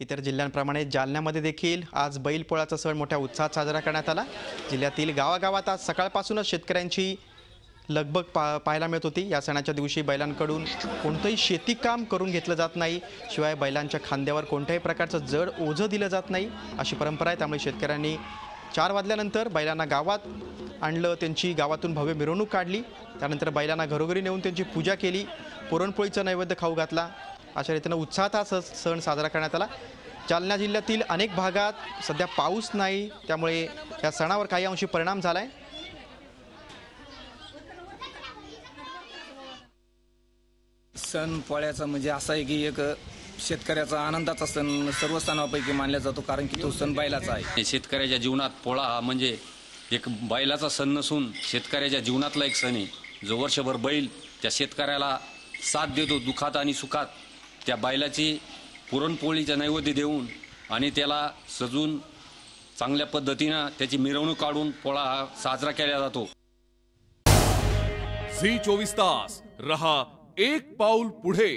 इतर जिल्ह्यांप्रमाणे जालन्यामध्ये देखील आज बैलपोळाचा सण मोठ्या उत्साहात साजरा करण्यात आला। जिल्ह्यातील गावागावात आज सकाळपासूनच शेतकऱ्यांची लगबग पाहायला मिळत होती। या सणाच्या दिवशी बैलांकडून कोणतेही शेती काम करून घेतलं जात नाही, शिवाय बैलांच्या खांद्यावर कोणत्याही प्रकारचं जड ओझं दिलं जात नाही, अशी परंपरा आहे। त्यामुळे शेतकऱ्यांनी 4 वाजल्यानंतर बैलांना गावात आणलं, त्यांची गावातून भव्य मिरवणूक काढली, त्यानंतर बैलांना घरोघरी नेऊन त्यांची पूजा केली, पुरणपोळीचा नैवेद्य खाऊ घातला। अशा रीतीने उत्साहात हा सण साजरा करण्यात आला। जालना जिल्ह्यातील अनेक भागात सध्या पाऊस नाही, त्यामुळे या सणावर काही अंशी परिणाम झालाय। सण पोळ्याचा म्हणजे असा आहे की एक शेतकऱ्याचा आनंदाचा सण सर्व सणांपैकी मानला जातो, कारण की तो सण बैलाचा आहे। शेतकऱ्याच्या जीवनात पोळा हा म्हणजे एक बैलाचा सण नसून शेतकऱ्याच्या जीवनातला एक सण आहे, जो वर्षभर बैल त्या शेतकऱ्याला साथ देतो दुखात आणि सुखात। त्या बैलाची पुरणपोळीचा नैवेद्य देऊन आणि त्याला सजून चांगल्या पद्धतीने त्याची मिरवणूक काढून पोळा हा साजरा केला जातो। झी 24 तास रहा एक पाऊल पुढे।